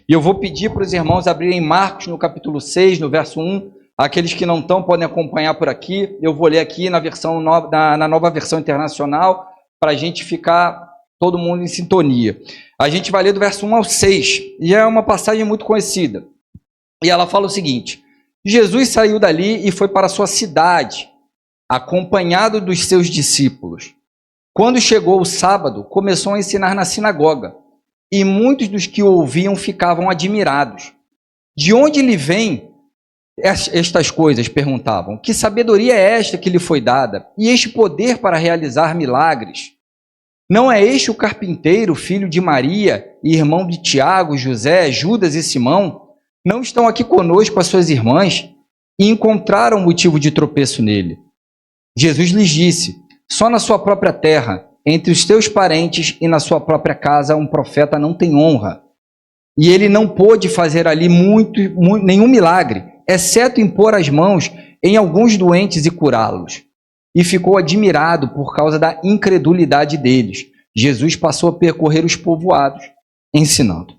E eu vou pedir para os irmãos abrirem Marcos no capítulo 6, no verso 1. Aqueles que não estão podem acompanhar por aqui. Eu vou ler aqui na nova versão internacional, para a gente ficar todo mundo em sintonia. A gente vai ler do verso 1 ao 6, e é uma passagem muito conhecida. E ela fala o seguinte: Jesus saiu dali e foi para a sua cidade, acompanhado dos seus discípulos. Quando chegou o sábado, começou a ensinar na sinagoga, e muitos dos que o ouviam ficavam admirados. De onde lhe vêm estas coisas? Perguntavam. Que sabedoria é esta que lhe foi dada? E este poder para realizar milagres? Não é este o carpinteiro, filho de Maria, e irmão de Tiago, José, Judas e Simão? Não estão aqui conosco as suas irmãs? E encontraram motivo de tropeço nele. Jesus lhes disse: só na sua própria terra, entre os teus parentes e na sua própria casa, um profeta não tem honra. E ele não pôde fazer ali nenhum milagre, exceto impor as mãos em alguns doentes e curá-los. E ficou admirado por causa da incredulidade deles. Jesus passou a percorrer os povoados, ensinando.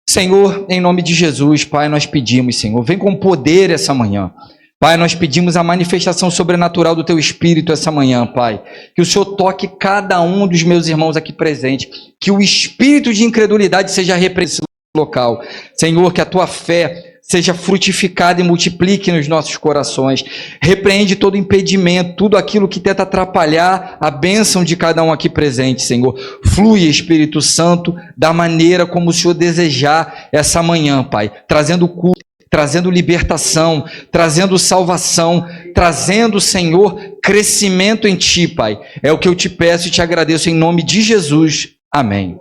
Senhor, em nome de Jesus, Pai, nós pedimos, Senhor, vem com poder essa manhã. Pai, nós pedimos a manifestação sobrenatural do Teu Espírito essa manhã, Pai. Que o Senhor toque cada um dos meus irmãos aqui presentes. Que o espírito de incredulidade seja repreendido nesse local. Senhor, que a Tua fé seja frutificada e multiplique nos nossos corações. Repreende todo impedimento, tudo aquilo que tenta atrapalhar a bênção de cada um aqui presente, Senhor. Flui, Espírito Santo, da maneira como o Senhor desejar essa manhã, Pai. Trazendo cura, trazendo libertação, trazendo salvação, trazendo, Senhor, crescimento em Ti, Pai. É o que eu te peço e te agradeço em nome de Jesus. Amém.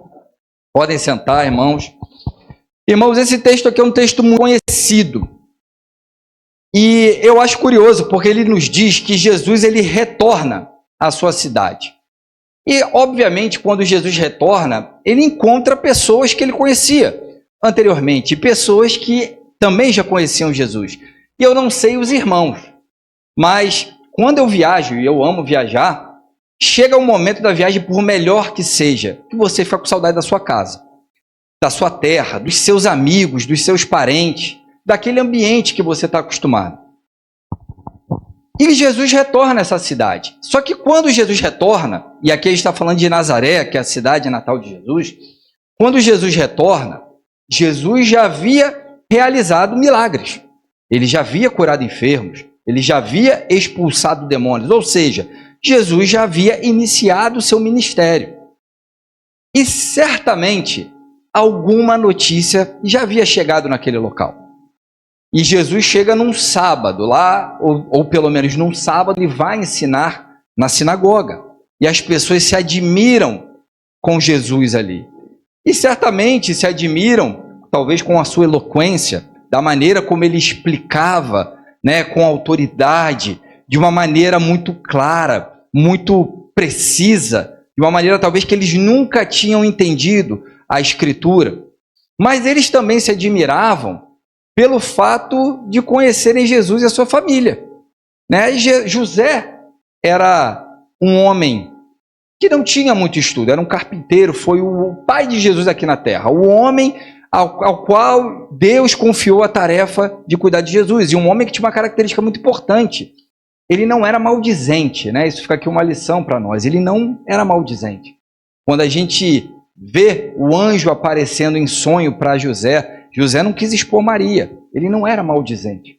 Podem sentar, irmãos. Irmãos, esse texto aqui é um texto muito conhecido. E eu acho curioso, porque ele nos diz que Jesus ele retorna à sua cidade. E, obviamente, quando Jesus retorna, ele encontra pessoas que ele conhecia anteriormente, pessoas que também já conheciam Jesus. E eu não sei os irmãos, mas quando eu viajo, e eu amo viajar, chega um momento da viagem, por melhor que seja, que você fica com saudade da sua casa, da sua terra, dos seus amigos, dos seus parentes, daquele ambiente que você está acostumado. E Jesus retorna a essa cidade. Só que quando Jesus retorna, e aqui a gente está falando de Nazaré, que é a cidade natal de Jesus, quando Jesus retorna, Jesus já havia realizado milagres. Ele já havia curado enfermos, ele já havia expulsado demônios, ou seja, Jesus já havia iniciado o seu ministério. E certamente alguma notícia já havia chegado naquele local. E Jesus chega num sábado lá, ou pelo menos num sábado, e vai ensinar na sinagoga. E as pessoas se admiram com Jesus ali. E certamente se admiram, talvez com a sua eloquência, da maneira como ele explicava, né, com autoridade, de uma maneira muito clara, muito precisa, de uma maneira talvez que eles nunca tinham entendido a Escritura. Mas eles também se admiravam pelo fato de conhecerem Jesus e a sua família, né? José era um homem que não tinha muito estudo, era um carpinteiro, foi o pai de Jesus aqui na terra, o homem ao qual Deus confiou a tarefa de cuidar de Jesus, e um homem que tinha uma característica muito importante: ele não era maldizente, né? Isso fica aqui uma lição para nós, ele não era maldizente. Quando a gente vê o anjo aparecendo em sonho para José, José não quis expor Maria, ele não era maldizente.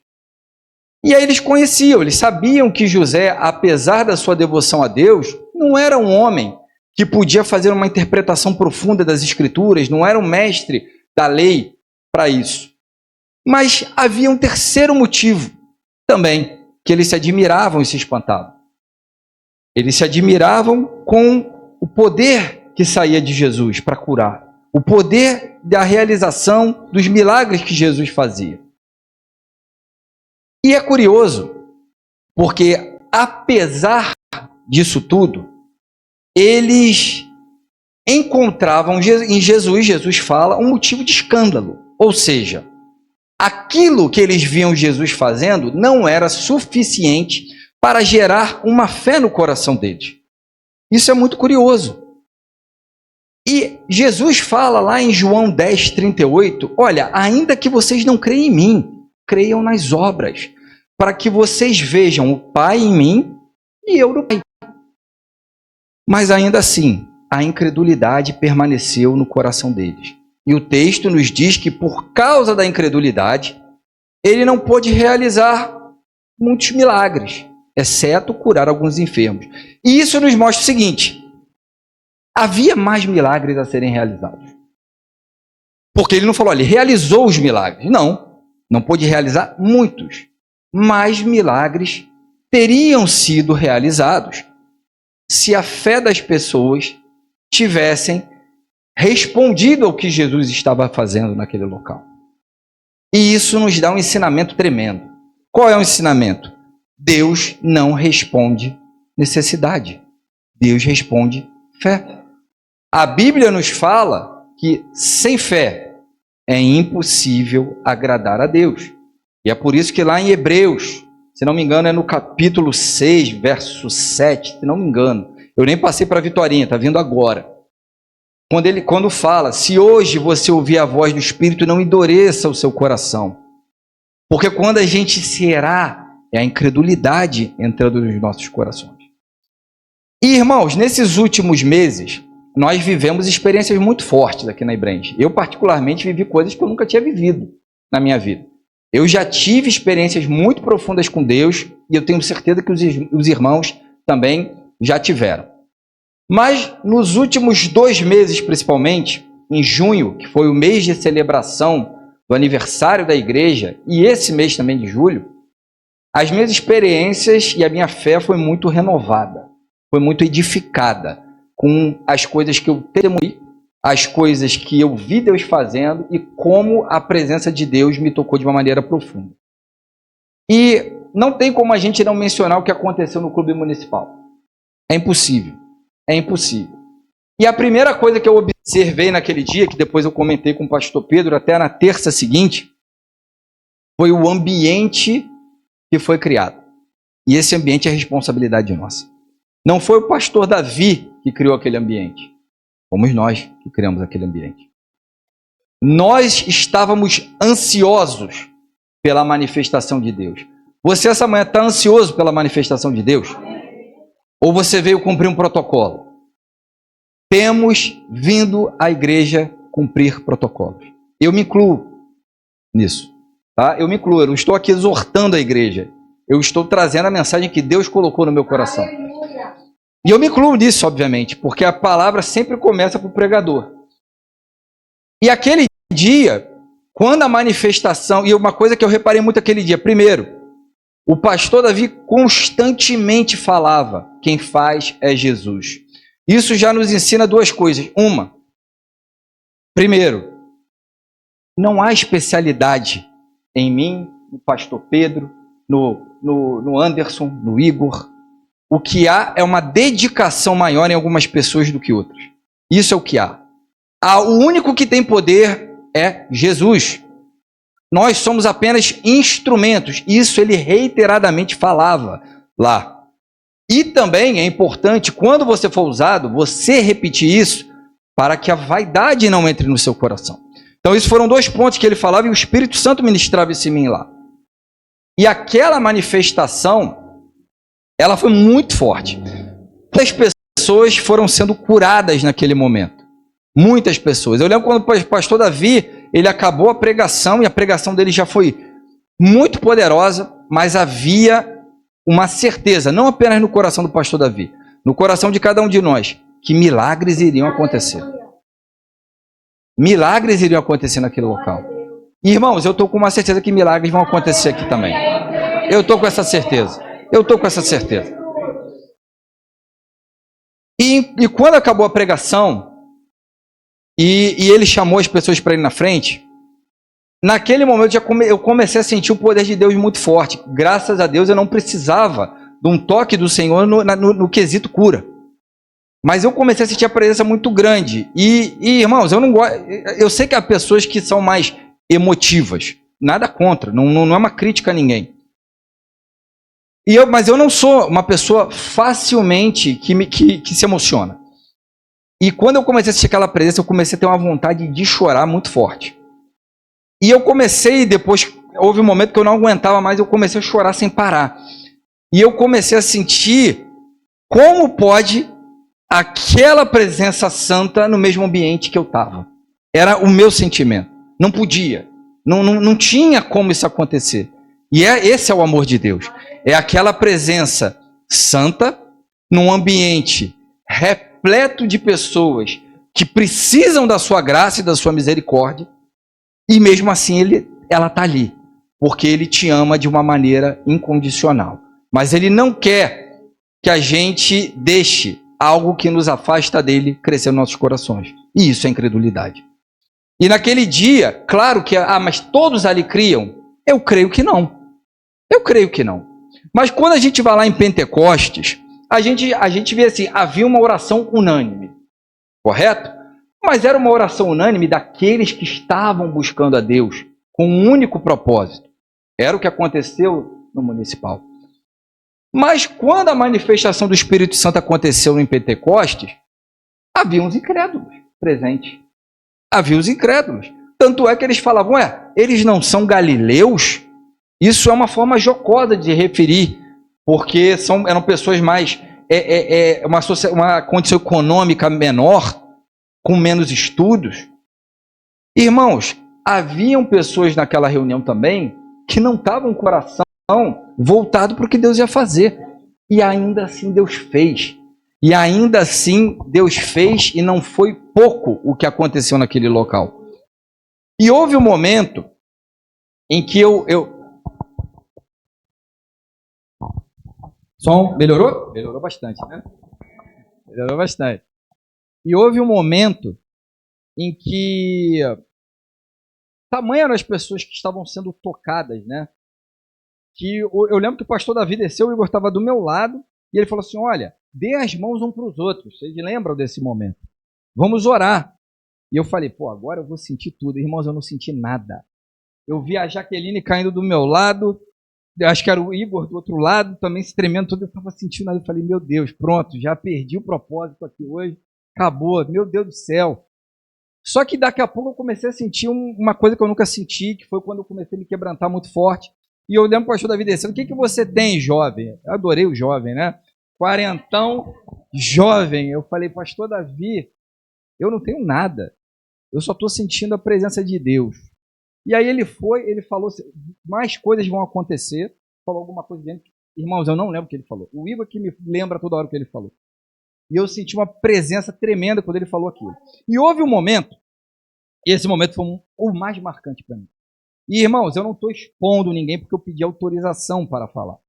E aí eles conheciam, eles sabiam que José, apesar da sua devoção a Deus, não era um homem que podia fazer uma interpretação profunda das Escrituras, não era um mestre da lei para isso. Mas havia um terceiro motivo também, que eles se admiravam e se espantavam. Eles se admiravam com o poder que saía de Jesus para curar, o poder da realização dos milagres que Jesus fazia. E é curioso, porque apesar disso tudo, eles encontravam em Jesus, Jesus fala, um motivo de escândalo. Ou seja, aquilo que eles viam Jesus fazendo não era suficiente para gerar uma fé no coração deles. Isso é muito curioso. E Jesus fala lá em João 10:38, olha, ainda que vocês não creem em mim, creiam nas obras, para que vocês vejam o Pai em mim e eu no Pai. Mas ainda assim, a incredulidade permaneceu no coração deles. E o texto nos diz que por causa da incredulidade, ele não pôde realizar muitos milagres, exceto curar alguns enfermos. E isso nos mostra o seguinte: havia mais milagres a serem realizados. Porque ele não falou, ele realizou os milagres. Não pôde realizar muitos. Mais milagres teriam sido realizados se a fé das pessoas tivessem respondido ao que Jesus estava fazendo naquele local. E isso nos dá um ensinamento tremendo. Qual é o ensinamento? Deus não responde necessidade. Deus responde fé. A Bíblia nos fala que sem fé é impossível agradar a Deus. E é por isso que lá em Hebreus, se não me engano, é no capítulo 6, verso 7, se não me engano. Eu nem passei para a Vitorinha, está vindo agora. Quando fala, se hoje você ouvir a voz do Espírito, não endureça o seu coração. Porque quando a gente será, é a incredulidade entrando nos nossos corações. E irmãos, nesses últimos meses, nós vivemos experiências muito fortes aqui na Ibrange. Eu particularmente vivi coisas que eu nunca tinha vivido na minha vida. Eu já tive experiências muito profundas com Deus e eu tenho certeza que os irmãos também já tiveram. Mas nos últimos 2 meses, principalmente, em junho, que foi o mês de celebração do aniversário da igreja, e esse mês também de julho, as minhas experiências e a minha fé foi muito renovada, foi muito edificada com as coisas que eu testemunhei, as coisas que eu vi Deus fazendo e como a presença de Deus me tocou de uma maneira profunda. E não tem como a gente não mencionar o que aconteceu no clube municipal. É impossível. É impossível. E a primeira coisa que eu observei naquele dia, que depois eu comentei com o pastor Pedro, até na terça seguinte, foi o ambiente que foi criado. E esse ambiente é responsabilidade nossa. Não foi o pastor Davi que criou aquele ambiente. Fomos nós que criamos aquele ambiente. Nós estávamos ansiosos pela manifestação de Deus. Você essa manhã está ansioso pela manifestação de Deus? Ou você veio cumprir um protocolo? Temos vindo à igreja cumprir protocolos. Eu me incluo nisso. Tá? Eu me incluo, eu não estou aqui exortando a igreja. Eu estou trazendo a mensagem que Deus colocou no meu coração. E eu me incluo nisso, obviamente, porque a palavra sempre começa para o pregador. E aquele dia, quando a manifestação, e uma coisa que eu reparei muito aquele dia, primeiro, o pastor Davi constantemente falava, quem faz é Jesus. Isso já nos ensina 2 coisas. Uma, primeiro, não há especialidade em mim, no pastor Pedro, no Anderson, no Igor. O que há é uma dedicação maior em algumas pessoas do que outras. Isso é o que há. O único que tem poder é Jesus. Nós somos apenas instrumentos. Isso ele reiteradamente falava lá. E também é importante, quando você for usado, você repetir isso para que a vaidade não entre no seu coração. Então, esses foram 2 pontos que ele falava e o Espírito Santo ministrava isso em mim lá. E aquela manifestação, ela foi muito forte. Muitas pessoas foram sendo curadas naquele momento. Muitas pessoas. Eu lembro quando o pastor Davi, ele acabou a pregação, e a pregação dele já foi muito poderosa, mas havia uma certeza, não apenas no coração do pastor Davi, no coração de cada um de nós, que milagres iriam acontecer. Milagres iriam acontecer naquele local. E, irmãos, eu estou com uma certeza que milagres vão acontecer aqui também. Eu estou com essa certeza. Eu estou com essa certeza. E quando acabou a pregação, e ele chamou as pessoas para ir na frente, naquele momento eu comecei a sentir o poder de Deus muito forte. Graças a Deus eu não precisava de um toque do Senhor no quesito cura. Mas eu comecei a sentir a presença muito grande. E irmãos, eu sei que há pessoas que são mais emotivas. Nada contra, não é uma crítica a ninguém. Mas eu não sou uma pessoa facilmente que se emociona. E quando eu comecei a assistir aquela presença, eu comecei a ter uma vontade de chorar muito forte. E eu comecei, depois, houve um momento que eu não aguentava mais, eu comecei a chorar sem parar. E eu comecei a sentir como pode aquela presença santa no mesmo ambiente que eu estava. Era o meu sentimento. Não podia. Não tinha como isso acontecer. E esse é o amor de Deus. É aquela presença santa num ambiente repleto de pessoas que precisam da sua graça e da sua misericórdia. E mesmo assim ela está ali. Porque ele te ama de uma maneira incondicional. Mas ele não quer que a gente deixe algo que nos afasta dele crescer nos nossos corações. E isso é incredulidade. E naquele dia, claro que, mas todos ali criam? Eu creio que não. Eu creio que não. Mas quando a gente vai lá em Pentecostes, a gente vê assim, havia uma oração unânime. Correto? Mas era uma oração unânime daqueles que estavam buscando a Deus com um único propósito. Era o que aconteceu no municipal. Mas quando a manifestação do Espírito Santo aconteceu em Pentecostes, havia uns incrédulos presentes. Havia os incrédulos. Tanto é que eles falavam, eles não são galileus? Isso é uma forma jocosa de referir, porque eram pessoas mais... uma condição econômica menor, com menos estudos. Irmãos, haviam pessoas naquela reunião também que não estavam com o coração voltado para o que Deus ia fazer. E ainda assim Deus fez. E ainda assim Deus fez e não foi pouco o que aconteceu naquele local. E houve um momento em que Som, melhorou? Melhorou bastante, né? Melhorou bastante. E houve um momento em que tamanho eram as pessoas que estavam sendo tocadas, né? Que eu lembro que o pastor Davi desceu, o Igor estava do meu lado, e ele falou assim, olha, dê as mãos uns para os outros. Vocês lembram desse momento? Vamos orar. E eu falei, agora eu vou sentir tudo. Irmãos, eu não senti nada. Eu vi a Jaqueline caindo do meu lado, acho que era o Igor do outro lado, também se tremendo todo, eu estava sentindo nada. Eu falei, meu Deus, pronto, já perdi o propósito aqui hoje, acabou, meu Deus do céu. Só que daqui a pouco eu comecei a sentir uma coisa que eu nunca senti, que foi quando eu comecei a me quebrantar muito forte. E eu lembro para o pastor Davi descendo, o que você tem, jovem? Eu adorei o jovem, né? Quarentão, jovem. Eu falei, pastor Davi, eu não tenho nada. Eu só estou sentindo a presença de Deus. E aí ele falou, mais coisas vão acontecer. Falou alguma coisa dentro. Irmãos, eu não lembro o que ele falou. O Igor que me lembra toda hora o que ele falou. E eu senti uma presença tremenda quando ele falou aquilo. E houve um momento, e esse momento foi o mais marcante para mim. E, irmãos, eu não estou expondo ninguém porque eu pedi autorização para falar.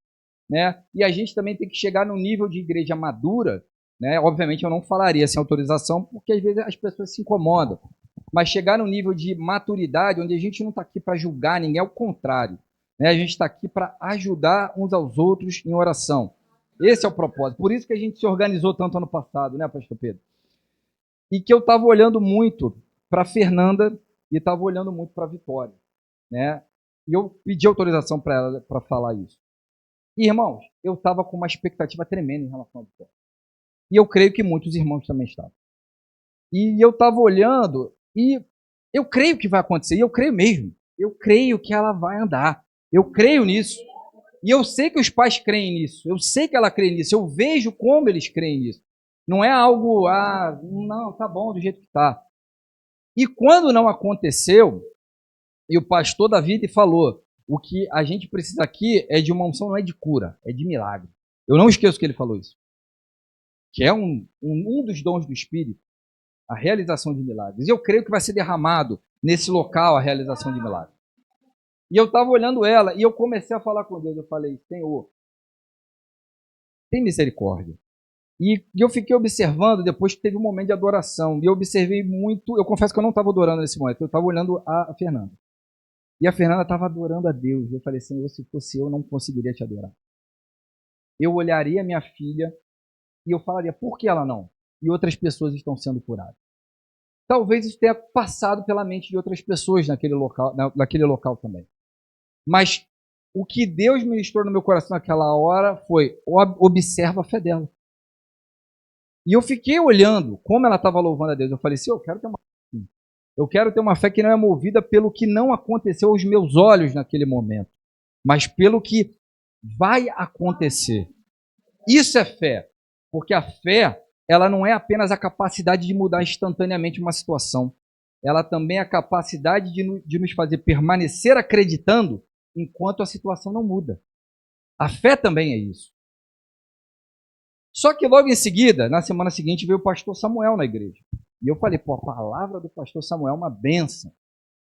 Né? E a gente também tem que chegar no nível de igreja madura, né? Obviamente eu não falaria sem autorização, porque às vezes as pessoas se incomodam. Mas chegar no nível de maturidade, onde a gente não está aqui para julgar ninguém, ao contrário. Né? A gente está aqui para ajudar uns aos outros em oração. Esse é o propósito. Por isso que a gente se organizou tanto ano passado, né, pastor Pedro? E que eu estava olhando muito para a Fernanda e estava olhando muito para a Vitória. Né? E eu pedi autorização para ela para falar isso. E, irmãos, eu estava com uma expectativa tremenda em relação a Vitória. E eu creio que muitos irmãos também estavam. E eu estava olhando e eu creio que vai acontecer, e eu creio mesmo. Eu creio que ela vai andar. Eu creio nisso. E eu sei que os pais creem nisso. Eu sei que ela crê nisso. Eu vejo como eles creem nisso. Não é algo, não, tá bom do jeito que tá. E quando não aconteceu, e o pastor Davi falou, o que a gente precisa aqui é de uma unção, não é de cura, é de milagre. Eu não esqueço que ele falou isso. Que é um dos dons do Espírito, a realização de milagres. E eu creio que vai ser derramado nesse local a realização de milagres. E eu estava olhando ela e eu comecei a falar com Deus. Eu falei, Senhor, tem misericórdia. E eu fiquei observando, depois que teve um momento de adoração. E eu observei muito, eu confesso que eu não estava adorando nesse momento, eu estava olhando a Fernanda. E a Fernanda estava adorando a Deus. Eu falei, Senhor, se fosse eu não conseguiria te adorar. Eu olharia minha filha e eu falaria, por que ela não? E outras pessoas estão sendo curadas. Talvez isso tenha passado pela mente de outras pessoas naquele local também. Mas o que Deus ministrou no meu coração naquela hora foi, observa a fé dela. E eu fiquei olhando como ela estava louvando a Deus. Eu falei assim, eu quero ter uma fé assim. Eu quero ter uma fé que não é movida pelo que não aconteceu aos meus olhos naquele momento, mas pelo que vai acontecer. Isso é fé, porque a fé, ela não é apenas a capacidade de mudar instantaneamente uma situação, ela também é a capacidade de nos fazer permanecer acreditando enquanto a situação não muda. A fé também é isso. Só que logo em seguida, na semana seguinte, veio o pastor Samuel na igreja. E eu falei, pô, a palavra do pastor Samuel é uma benção.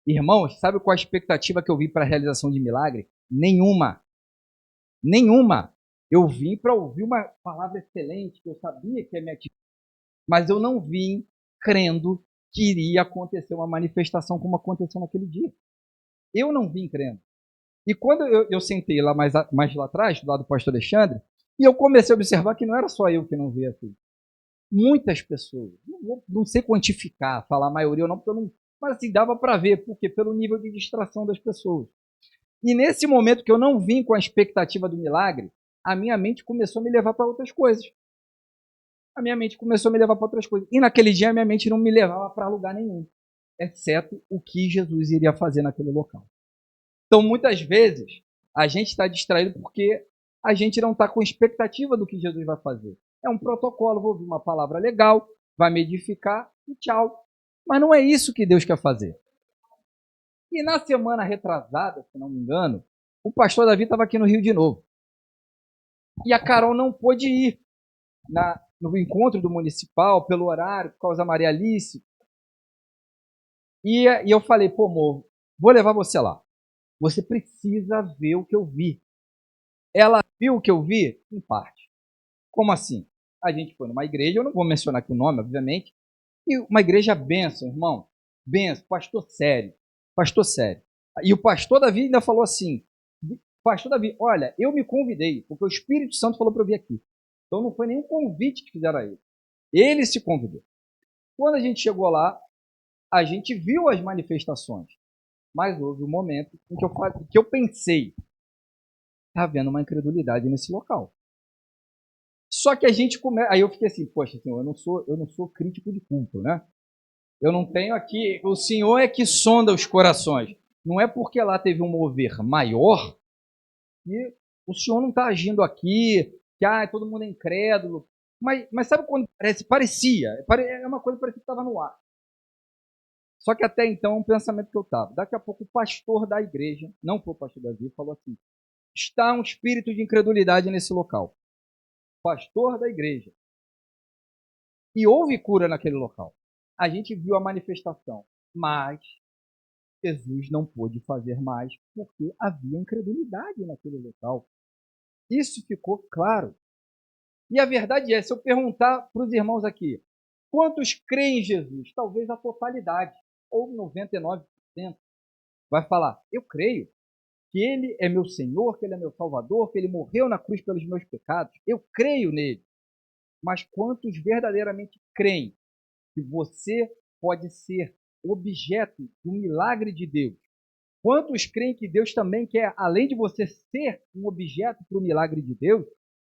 Irmãos, sabe qual a expectativa que eu vi para a realização de milagre? Nenhuma. Nenhuma. Eu vim para ouvir uma palavra excelente, que eu sabia que ia me atingir, mas eu não vim crendo que iria acontecer uma manifestação como aconteceu naquele dia. Eu não vim crendo. E quando eu sentei lá mais lá atrás, do lado do pastor Alexandre, e eu comecei a observar que não era só eu que não via assim. Muitas pessoas, não sei quantificar, falar a maioria ou não, porque eu não, mas assim, dava para ver, porque pelo nível de distração das pessoas. E nesse momento que eu não vim com a expectativa do milagre, a minha mente começou a me levar para outras coisas. A minha mente começou a me levar para outras coisas. E naquele dia a minha mente não me levava para lugar nenhum, exceto o que Jesus iria fazer naquele local. Então, muitas vezes, a gente está distraído porque a gente não está com expectativa do que Jesus vai fazer. É um protocolo, vou ouvir uma palavra legal, vai me edificar e tchau. Mas não é isso que Deus quer fazer. E na semana retrasada, se não me engano, o pastor Davi estava aqui no Rio de novo. E a Carol não pôde ir no encontro do municipal, pelo horário, por causa da Maria Alice. E eu falei, pô, amor, vou levar você lá. Você precisa ver o que eu vi. Ela viu o que eu vi? Em parte. Como assim? A gente foi numa igreja, eu não vou mencionar aqui o nome, obviamente, e uma igreja benção, irmão. Benção, pastor sério. Pastor sério. E o pastor Davi ainda falou assim, pastor Davi, olha, eu me convidei, porque o Espírito Santo falou para eu vir aqui. Então não foi nenhum convite que fizeram a ele. Ele se convidou. Quando a gente chegou lá, a gente viu as manifestações, mas houve um momento em que eu pensei, está havendo uma incredulidade nesse local. Só que a gente começa. Aí eu fiquei assim, poxa, senhor, eu não sou crítico de culto, né? Eu não tenho aqui. O Senhor é que sonda os corações. Não é porque lá teve um mover maior que o Senhor não está agindo aqui, que todo mundo é incrédulo. Mas sabe quando parecia? É uma coisa que parecia que estava no ar. Só que até então é um pensamento que eu estava. Daqui a pouco o pastor da igreja, não foi o pastor Davi, falou assim: está um espírito de incredulidade nesse local. Pastor da igreja. E houve cura naquele local. A gente viu a manifestação, mas Jesus não pôde fazer mais porque havia incredulidade naquele local. Isso ficou claro. E a verdade é, se eu perguntar para os irmãos aqui, quantos creem em Jesus? Talvez a totalidade, ou 99%, vai falar, eu creio que Ele é meu Senhor, que Ele é meu Salvador, que Ele morreu na cruz pelos meus pecados. Eu creio nele. Mas quantos verdadeiramente creem que você pode ser objeto de um milagre de Deus? Quantos creem que Deus também quer, além de você ser um objeto para o milagre de Deus,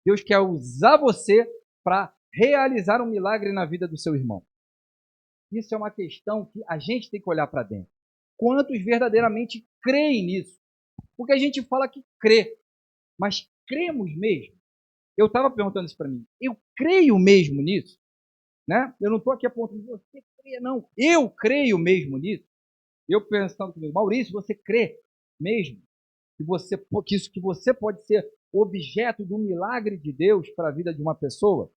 Deus quer usar você para realizar um milagre na vida do seu irmão? Isso é uma questão que a gente tem que olhar para dentro. Quantos verdadeiramente creem nisso? Porque a gente fala que crê, mas cremos mesmo? Eu estava perguntando isso para mim. Eu creio mesmo nisso? Né? Eu não estou aqui apontando, você crê, não. Eu creio mesmo nisso. Eu pensando comigo, Maurício, você crê mesmo que você pode ser objeto do milagre de Deus para a vida de uma pessoa?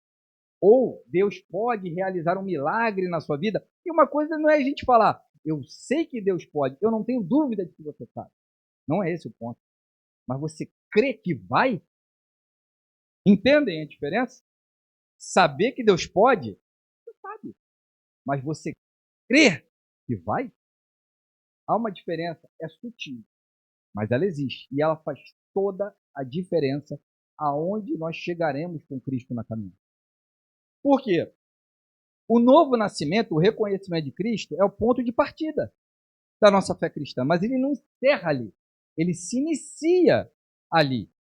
Ou Deus pode realizar um milagre na sua vida? E uma coisa não é a gente falar, eu sei que Deus pode, eu não tenho dúvida de que você sabe. Não é esse o ponto. Mas você crê que vai? Entendem a diferença? Saber que Deus pode, você sabe. Mas você crer que vai? Há uma diferença, é sutil, mas ela existe. E ela faz toda a diferença aonde nós chegaremos com Cristo na caminhada. Por quê? O novo nascimento, o reconhecimento de Cristo, é o ponto de partida da nossa fé cristã, mas ele não encerra ali. Ele se inicia ali.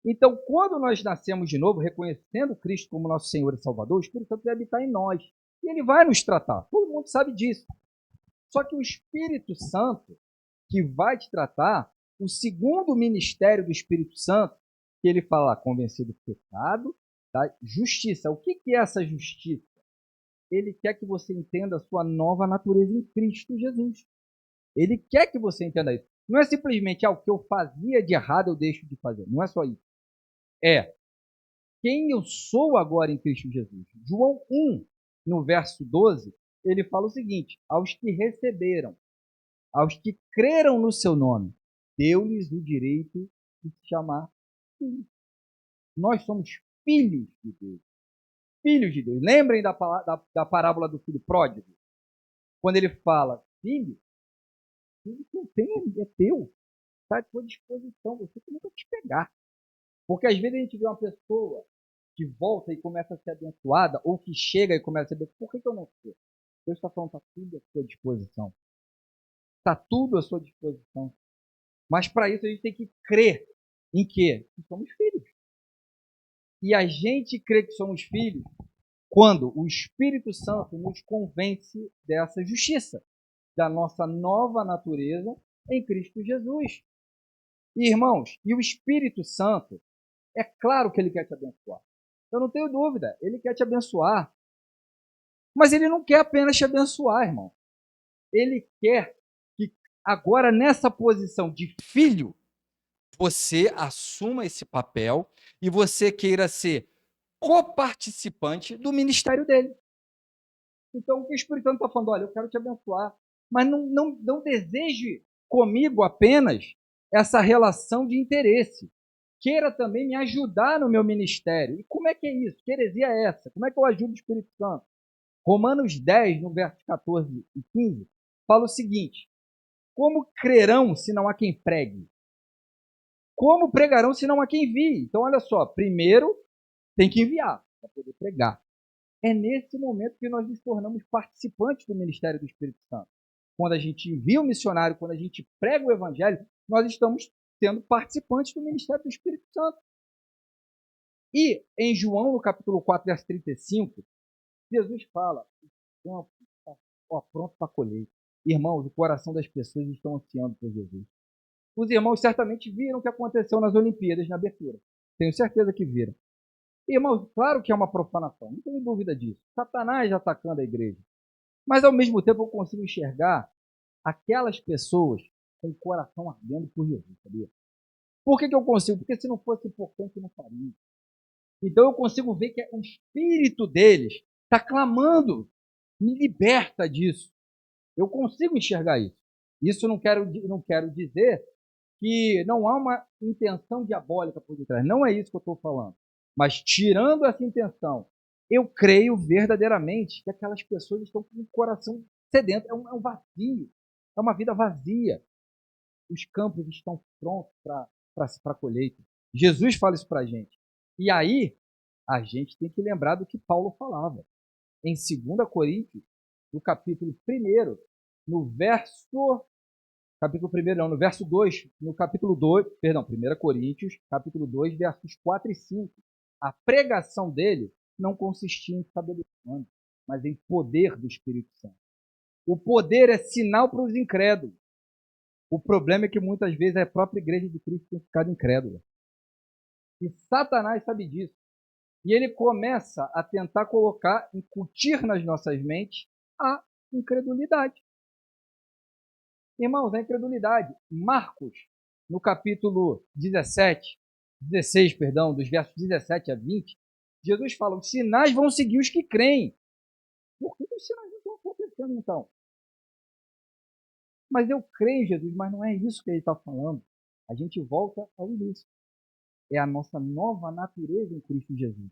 Então, quando nós nascemos de novo, reconhecendo Cristo como nosso Senhor e Salvador, o Espírito Santo vai habitar em nós. E ele vai nos tratar. Todo mundo sabe disso. Só que o Espírito Santo, que vai te tratar, o segundo ministério do Espírito Santo, que ele fala, convencer do pecado, da justiça. O que é essa justiça? Ele quer que você entenda a sua nova natureza em Cristo Jesus. Ele quer que você entenda isso. Não é simplesmente o que eu fazia de errado eu deixo de fazer. Não é só isso. É quem eu sou agora em Cristo Jesus. João 1, no verso 12, ele fala o seguinte: aos que receberam, aos que creram no seu nome, deu-lhes o direito de se chamar filhos. Nós somos filhos de Deus. Filhos de Deus. Lembrem da parábola do filho pródigo? Quando ele fala, filho, tudo que eu tenho é teu. Está à tua disposição. Você tem nunca te pegar. Porque às vezes a gente vê uma pessoa que volta e começa a ser abençoada, ou que chega e começa a ser abençoada. Por que eu não sou? Deus está falando, está tudo à sua disposição. Está tudo à sua disposição. Mas para isso a gente tem que crer em quê? Que somos filhos. E a gente crê que somos filhos quando o Espírito Santo nos convence dessa justiça, da nossa nova natureza em Cristo Jesus. E, irmãos, e o Espírito Santo, é claro que ele quer te abençoar. Eu não tenho dúvida, ele quer te abençoar. Mas ele não quer apenas te abençoar, irmão. Ele quer que agora, nessa posição de filho, você assuma esse papel e você queira ser coparticipante do ministério dele. Então, o que o Espírito Santo está falando? Olha, eu quero te abençoar, mas não deseje comigo apenas essa relação de interesse. Queira também me ajudar no meu ministério. E como é que é isso? Que heresia é essa? Como é que eu ajudo o Espírito Santo? Romanos 10, no verso 14 e 15, fala o seguinte: como crerão se não há quem pregue? Como pregarão se não há quem envie? Então, olha só, primeiro tem que enviar para poder pregar. É nesse momento que nós nos tornamos participantes do ministério do Espírito Santo. Quando a gente envia o missionário, quando a gente prega o evangelho, nós estamos sendo participantes do ministério do Espírito Santo. E em João, no capítulo 4, verso 35, Jesus fala: o campo está pronto para colher. Irmãos, o coração das pessoas estão ansiando por Jesus. Os irmãos certamente viram o que aconteceu nas Olimpíadas, na abertura. Tenho certeza que viram. Irmãos, claro que é uma profanação, não tenho dúvida disso. Satanás atacando a igreja. Mas, ao mesmo tempo, eu consigo enxergar aquelas pessoas com o coração ardendo por Jesus, sabia? Por que eu consigo? Porque se não fosse importante, eu não faria. Então, eu consigo ver que o espírito deles está clamando, me liberta disso. Eu consigo enxergar isso. Isso não quero dizer que não há uma intenção diabólica por detrás. Não é isso que eu estou falando. Mas, tirando essa intenção, eu creio verdadeiramente que aquelas pessoas estão com o coração sedento. É um vazio. É uma vida vazia. Os campos estão prontos para a colheita. Jesus fala isso para a gente. E aí, a gente tem que lembrar do que Paulo falava. Em 2 Coríntios, no capítulo 1, no verso... Capítulo 1, não, no verso 2, no capítulo 2, perdão, 1 Coríntios, capítulo 2, versos 4 e 5. A pregação dele não consistia em sabedoria, mas em poder do Espírito Santo. O poder é sinal para os incrédulos. O problema é que muitas vezes a própria igreja de Cristo tem ficado incrédula. E Satanás sabe disso. E ele começa a tentar incutir nas nossas mentes a incredulidade. Irmãos, a incredulidade. Marcos, no capítulo 16, dos versos 17 a 20, Jesus fala: os sinais vão seguir os que creem. Por que os sinais não estão acontecendo, então? Mas eu creio em Jesus, mas não é isso que ele está falando. A gente volta ao início. É a nossa nova natureza em Cristo Jesus.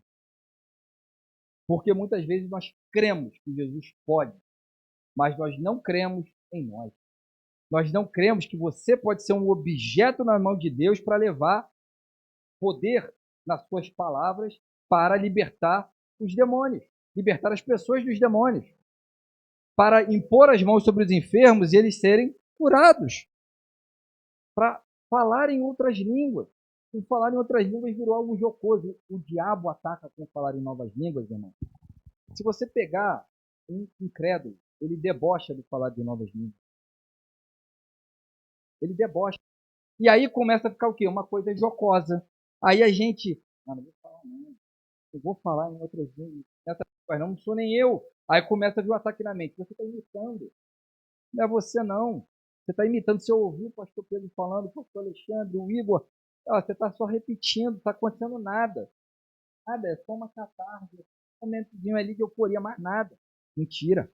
Porque muitas vezes nós cremos que Jesus pode, mas nós não cremos em nós. Nós não cremos que você pode ser um objeto na mão de Deus para levar poder nas suas palavras para libertar os demônios, libertar as pessoas dos demônios, para impor as mãos sobre os enfermos e eles serem curados, para falar em outras línguas. O falar em outras línguas virou algo jocoso. O diabo ataca com falar em novas línguas, irmão. Se você pegar um incrédulo, ele debocha de falar de novas línguas. Ele debocha. E aí começa a ficar o quê? Uma coisa jocosa. Aí a gente, não vou falar não. Eu vou falar em outras línguas. Não sou nem eu. Aí começa a vir o ataque na mente. Você está imitando. Não é você não. Você está imitando. Se eu ouvir o pastor Pedro falando, o pastor Alexandre, o Igor, você está só repetindo, não está acontecendo nada. Nada, é só uma catarse. Um momentozinho ali de euforia, mais nada. Mentira.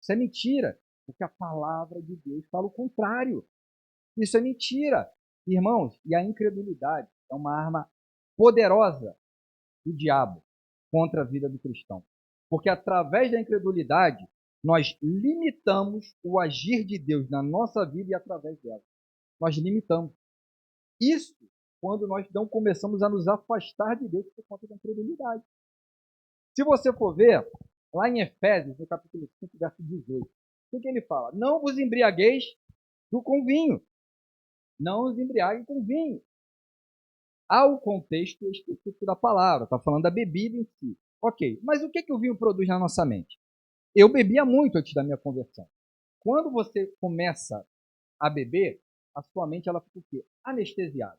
Isso é mentira. Porque a palavra de Deus fala o contrário. Isso é mentira. Irmãos, e a incredulidade é uma arma poderosa do diabo contra a vida do cristão. Porque através da incredulidade, nós limitamos o agir de Deus na nossa vida e através dela. Nós limitamos. Isso quando nós não começamos a nos afastar de Deus por conta da incredulidade. Se você for ver, lá em Efésios, no capítulo 5, verso 18, o que ele fala? Não vos embriagueis com vinho. Não os embriaguem com vinho. Há o contexto específico da palavra, está falando da bebida em si. Ok, mas o que o vinho produz na nossa mente? Eu bebia muito antes da minha conversão. Quando você começa a beber, a sua mente ela fica o quê? Anestesiada.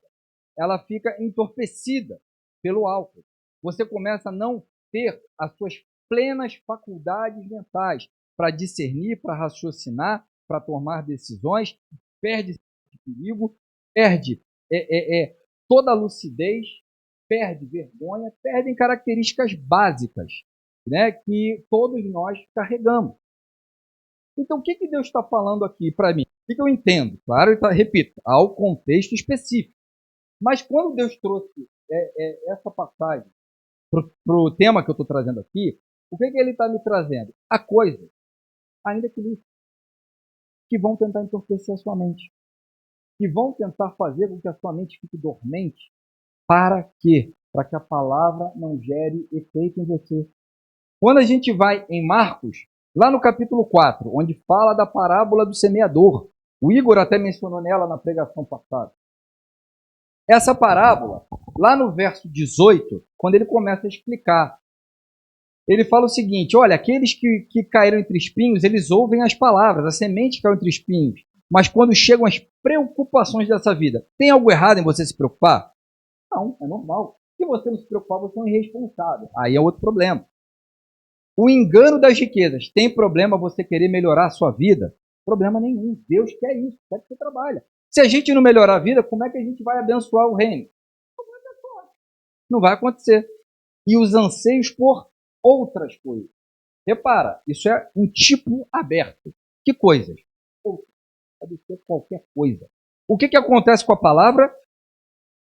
Ela fica entorpecida pelo álcool. Você começa a não ter as suas plenas faculdades mentais para discernir, para raciocinar, para tomar decisões, perde de perigo, perde toda a lucidez, perde vergonha, perdem características básicas, né, que todos nós carregamos. Então, o que Deus está falando aqui para mim? O que eu entendo? Claro, repito, há o contexto específico. Mas quando Deus trouxe essa passagem para o tema que eu estou trazendo aqui, o que ele está me trazendo? Há coisas, ainda que vão tentar entorpecer a sua mente, que vão tentar fazer com que a sua mente fique dormente. Para quê? Para que a palavra não gere efeito em você. Quando a gente vai em Marcos, lá no capítulo 4, onde fala da parábola do semeador, o Igor até mencionou nela na pregação passada. Essa parábola, lá no verso 18, quando ele começa a explicar, ele fala o seguinte: olha, aqueles que caíram entre espinhos, eles ouvem as palavras, a semente caiu entre espinhos, mas quando chegam as preocupações dessa vida, tem algo errado em você se preocupar? Não, é normal. Se você não se preocupar, você é um irresponsável. Aí é outro problema. O engano das riquezas. Tem problema você querer melhorar a sua vida? Problema nenhum. Deus quer isso, quer que você trabalhe. Se a gente não melhorar a vida, como é que a gente vai abençoar o reino? Não vai acontecer. E os anseios por outras coisas. Repara, isso é um tipo aberto. Que coisas? Pode ser qualquer coisa. O que acontece com a palavra?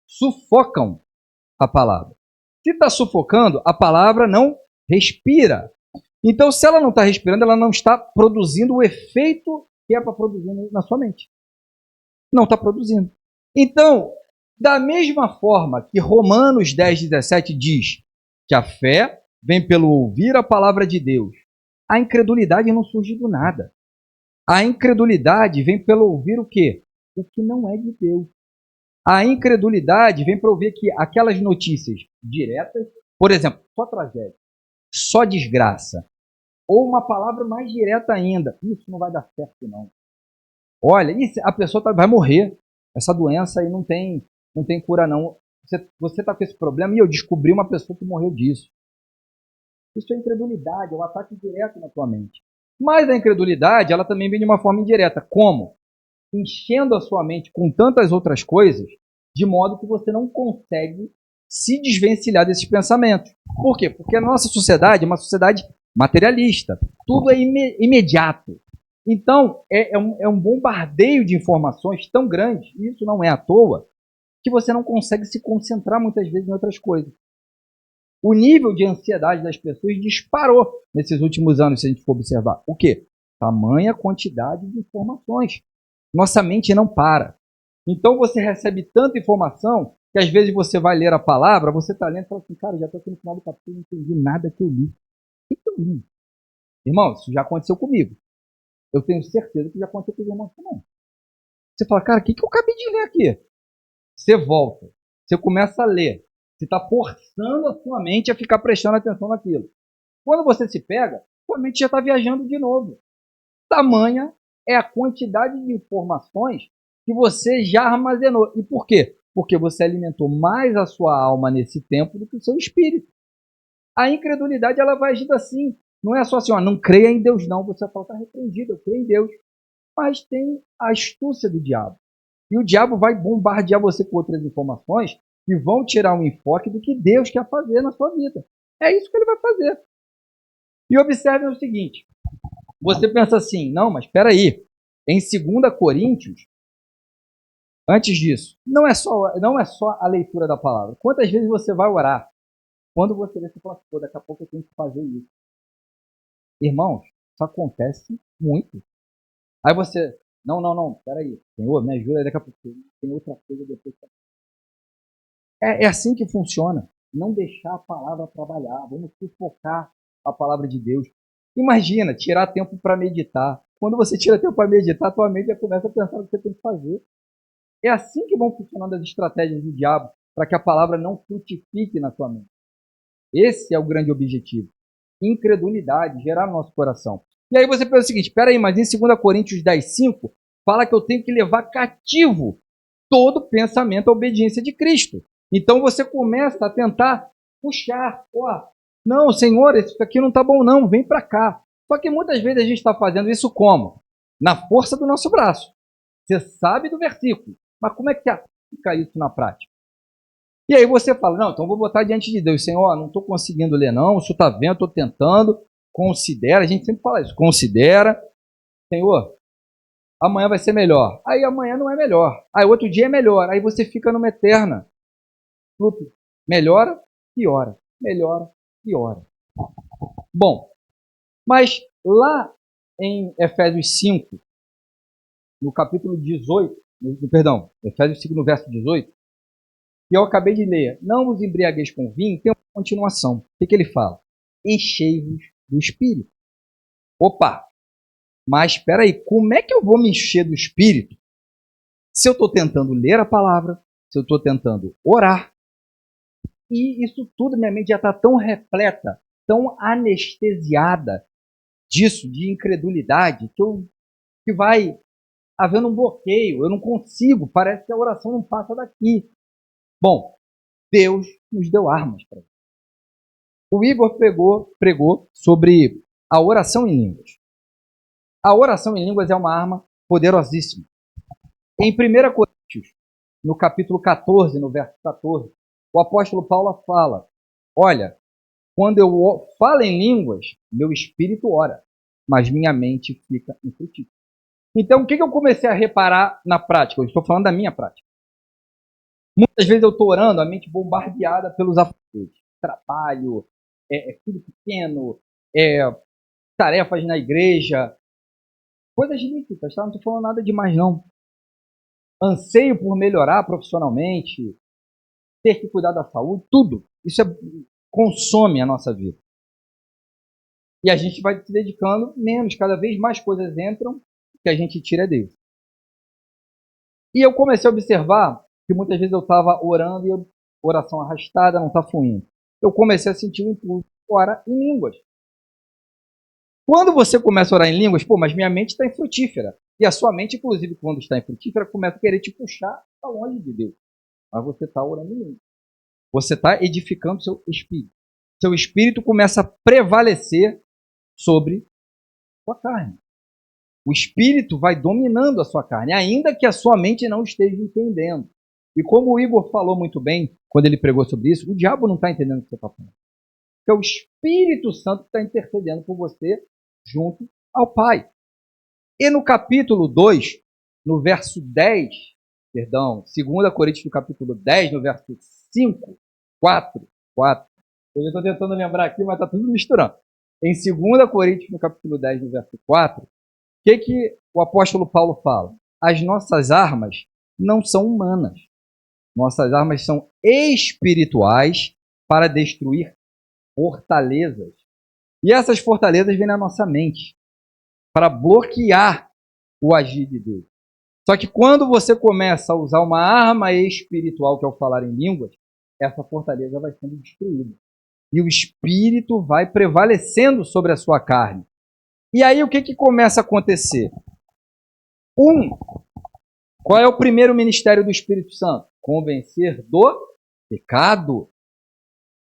Sufocam a palavra. Se está sufocando, a palavra não respira. Então, se ela não está respirando, ela não está produzindo o efeito que é para produzir na sua mente. Não está produzindo. Então, da mesma forma que Romanos 10:17 diz que a fé vem pelo ouvir a palavra de Deus, a incredulidade não surge do nada. A incredulidade vem pelo ouvir o quê? O que não é de Deus. A incredulidade vem para ouvir que aquelas notícias diretas, por exemplo, só tragédia, só desgraça, ou uma palavra mais direta ainda, isso não vai dar certo não. Olha, a pessoa vai morrer, essa doença aí não tem cura não. Você está com esse problema e eu descobri uma pessoa que morreu disso. Isso é incredulidade, é um ataque direto na tua mente. Mas a incredulidade, ela também vem de uma forma indireta. Como? Enchendo a sua mente com tantas outras coisas, de modo que você não consegue se desvencilhar desses pensamentos. Por quê? Porque a nossa sociedade é uma sociedade materialista. Tudo é imediato. Então, é um bombardeio de informações tão grande, e isso não é à toa, que você não consegue se concentrar muitas vezes em outras coisas. O nível de ansiedade das pessoas disparou nesses últimos anos, se a gente for observar. O quê? Tamanha quantidade de informações. Nossa mente não para. Então você recebe tanta informação que às vezes você vai ler a palavra, você está lendo e fala assim, cara, já estou aqui no final do capítulo, não entendi nada que eu li. O que eu li? Irmão, isso já aconteceu comigo. Eu tenho certeza que já aconteceu com os irmãos também. Você fala, cara, o que eu acabei de ler aqui? Você volta. Você começa a ler. Você está forçando a sua mente a ficar prestando atenção naquilo. Quando você se pega, sua mente já está viajando de novo. Tamanha é a quantidade de informações que você já armazenou. E por quê? Porque você alimentou mais a sua alma nesse tempo do que o seu espírito. A incredulidade, ela vai agindo assim. Não é só assim, ó, não creia em Deus, não. Você fala, está repreendido, eu creio em Deus. Mas tem a astúcia do diabo. E o diabo vai bombardear você com outras informações que vão tirar um enfoque do que Deus quer fazer na sua vida. É isso que ele vai fazer. E observem o seguinte, você pensa assim, não, mas espera aí, em 2 Coríntios, antes disso, não é só a leitura da palavra. Quantas vezes você vai orar? Quando você vê, você fala, pô, daqui a pouco eu tenho que fazer isso. Irmãos, isso acontece muito. Aí você, não, espera aí, Senhor, me ajuda, daqui a pouco tem outra coisa depois. É assim que funciona. Não deixar a palavra trabalhar. Vamos sufocar a palavra de Deus. Imagina, tirar tempo para meditar. Quando você tira tempo para meditar, tua mente já começa a pensar no que você tem que fazer. É assim que vão funcionando as estratégias do diabo, para que a palavra não frutifique na tua mente. Esse é o grande objetivo. Incredulidade, gerar no nosso coração. E aí você pensa o seguinte, espera aí, mas em 2 Coríntios 10:5, fala que eu tenho que levar cativo todo pensamento à obediência de Cristo. Então você começa a tentar puxar, não, Senhor, isso aqui não está bom não, vem para cá. Só que muitas vezes a gente está fazendo isso como? Na força do nosso braço. Você sabe do versículo, mas como é que fica isso na prática? E aí você fala, não, então vou botar diante de Deus, Senhor, não estou conseguindo ler não, o Senhor está vendo, estou tentando, considera, a gente sempre fala isso, considera, Senhor, amanhã vai ser melhor. Aí amanhã não é melhor. Aí outro dia é melhor. Aí você fica numa eterna loop. Melhora, piora. Melhora, piora. Bom, mas lá em Efésios 5, no capítulo 18, perdão, Efésios 5 no verso 18, que eu acabei de ler, não vos embriagueis com vinho, tem uma continuação. O que ele fala? Enchei-vos do Espírito. Opa, mas espera aí, como é que eu vou me encher do Espírito se eu estou tentando ler a palavra, se eu estou tentando orar, e isso tudo, minha mente já está tão repleta, tão anestesiada disso, de incredulidade, que vai havendo um bloqueio, eu não consigo, parece que a oração não passa daqui. Bom, Deus nos deu armas para isso. O Igor pregou sobre a oração em línguas. A oração em línguas é uma arma poderosíssima. Em 1 Coríntios, no capítulo 14, no verso 14, o apóstolo Paulo fala, olha, quando eu falo em línguas, meu espírito ora, mas minha mente fica infrutífera. Então, o que eu comecei a reparar na prática? Eu estou falando da minha prática. Muitas vezes eu estou orando, a mente bombardeada pelos afazeres. Trabalho, filho pequeno, tarefas na igreja, coisas lícitas, tá? Não estou falando nada demais, não. Anseio por melhorar profissionalmente, ter que cuidar da saúde, tudo. Isso consome a nossa vida. E a gente vai se dedicando menos, cada vez mais coisas entram que a gente tira é Deus. E eu comecei a observar que muitas vezes eu estava orando e a oração arrastada não está fluindo. Eu comecei a sentir um impulso orar em línguas. Quando você começa a orar em línguas, mas minha mente está infrutífera. E a sua mente, inclusive, quando está infrutífera, começa a querer te puxar para longe de Deus. Mas você está orando em línguas. Você está edificando seu espírito. Seu espírito começa a prevalecer sobre sua carne. O espírito vai dominando a sua carne, ainda que a sua mente não esteja entendendo. E como o Igor falou muito bem, quando ele pregou sobre isso, o diabo não está entendendo o que você está falando. Porque é o Espírito Santo que está intercedendo por você junto ao Pai. E no capítulo 2, no verso 10, 2 Coríntios no capítulo 10, no verso 5, 4. Eu já estou tentando lembrar aqui, mas está tudo misturando. Em 2 Coríntios no capítulo 10, no verso 4, o que o apóstolo Paulo fala? As nossas armas não são humanas. Nossas armas são espirituais para destruir fortalezas. E essas fortalezas vêm na nossa mente para bloquear o agir de Deus. Só que quando você começa a usar uma arma espiritual, que é o falar em línguas, essa fortaleza vai sendo destruída. E o espírito vai prevalecendo sobre a sua carne. E aí o que começa a acontecer? Qual é o primeiro ministério do Espírito Santo? Convencer do pecado.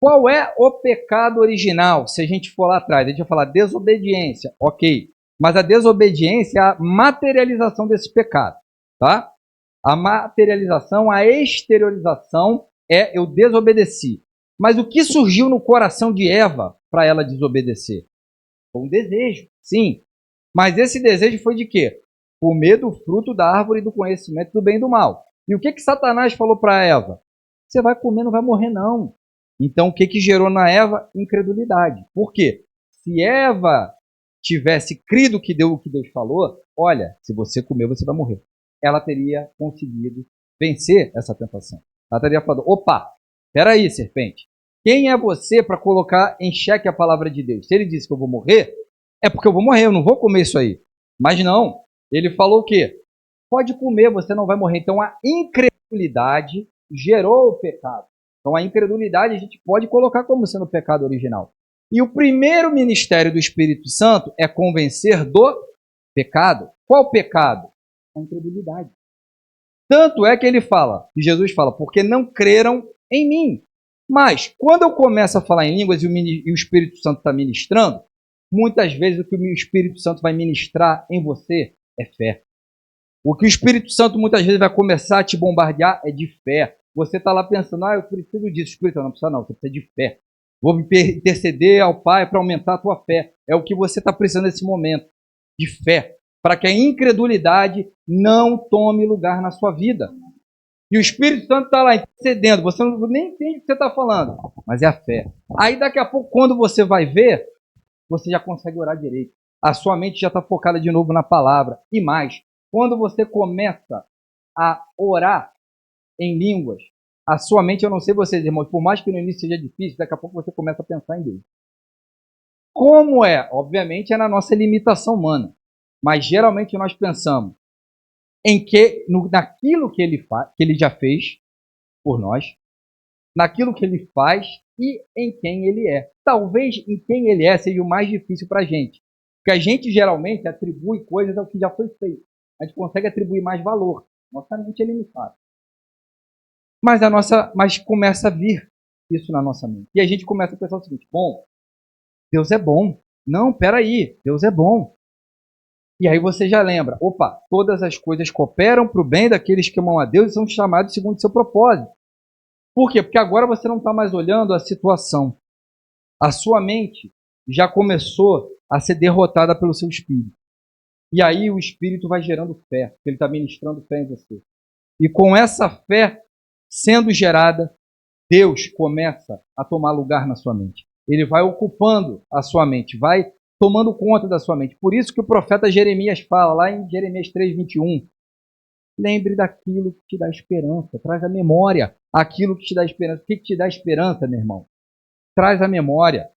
Qual é o pecado original? Se a gente for lá atrás, a gente vai falar desobediência, ok. Mas a desobediência é a materialização desse pecado, tá? A materialização, a exteriorização é eu desobedeci. Mas o que surgiu no coração de Eva para ela desobedecer? Foi um desejo, sim. Mas esse desejo foi de quê? Comer do fruto da árvore do conhecimento do bem e do mal. E o que Satanás falou para Eva? Você vai comer, não vai morrer não. Então o que gerou na Eva? Incredulidade. Por quê? Se Eva tivesse crido o que Deus falou, olha, se você comer, você vai morrer. Ela teria conseguido vencer essa tentação. Ela teria falado, opa, peraí, serpente, quem é você para colocar em xeque a palavra de Deus? Se ele disse que eu vou morrer, é porque eu vou morrer, eu não vou comer isso aí. Mas não, ele falou o quê? Pode comer, você não vai morrer. Então a incredulidade gerou o pecado. Então a incredulidade a gente pode colocar como sendo o pecado original. E o primeiro ministério do Espírito Santo é convencer do pecado. Qual pecado? A incredulidade. Tanto é que ele fala, que Jesus fala, porque não creram em mim. Mas, quando eu começo a falar em línguas e o Espírito Santo está ministrando, muitas vezes o que o Espírito Santo vai ministrar em você é fé. O que o Espírito Santo muitas vezes vai começar a te bombardear é de fé. Você está lá pensando, eu preciso disso. Espírito não precisa não, você precisa de fé. Vou interceder ao Pai para aumentar a tua fé. É o que você está precisando nesse momento, de fé. Para que a incredulidade não tome lugar na sua vida. E o Espírito Santo está lá intercedendo, você não nem entende o que você está falando, mas é a fé. Aí daqui a pouco, quando você vai ver, você já consegue orar direito. A sua mente já está focada de novo na palavra. E mais, quando você começa a orar em línguas, a sua mente, eu não sei vocês, irmãos, por mais que no início seja difícil, daqui a pouco você começa a pensar em Deus. Como é? Obviamente é na nossa limitação humana. Mas geralmente nós pensamos naquilo que ele já fez por nós, naquilo que ele faz e em quem ele é. Talvez em quem ele é seja o mais difícil para a gente. Porque a gente geralmente atribui coisas ao que já foi feito. A gente consegue atribuir mais valor. Nossa mente é limitada. Mas começa a vir isso na nossa mente. E a gente começa a pensar o seguinte, bom, Deus é bom. Não, peraí, Deus é bom. E aí você já lembra, opa, todas as coisas cooperam para o bem daqueles que amam a Deus e são chamados segundo o seu propósito. Por quê? Porque agora você não está mais olhando a situação. A sua mente já começou a ser derrotada pelo seu espírito. E aí o espírito vai gerando fé, porque ele está ministrando fé em você. E com essa fé sendo gerada, Deus começa a tomar lugar na sua mente. Ele vai ocupando a sua mente, vai tomando conta da sua mente. Por isso que o profeta Jeremias fala, lá em Jeremias 3:21, lembre daquilo que te dá esperança, traz a memória aquilo que te dá esperança. O que te dá esperança, meu irmão? Traz a memória.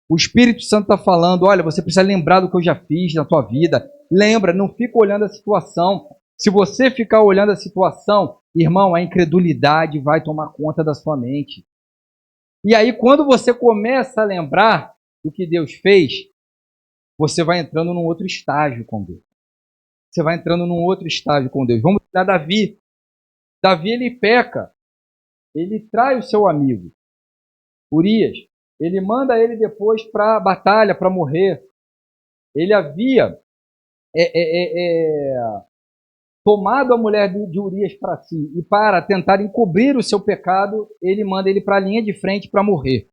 O Espírito Santo está falando, olha, você precisa lembrar do que eu já fiz na tua vida. Lembra, não fica olhando a situação. Se você ficar olhando a situação, irmão, a incredulidade vai tomar conta da sua mente. E aí, quando você começa a lembrar do que Deus fez, você vai entrando num outro estágio com Deus. Você vai entrando num outro estágio com Deus. Vamos olhar Davi. Davi, ele peca. Ele trai o seu amigo, Urias. Ele manda ele depois para a batalha, para morrer. Ele havia tomado a mulher de Urias para si. E para tentar encobrir o seu pecado, ele manda ele para a linha de frente para morrer.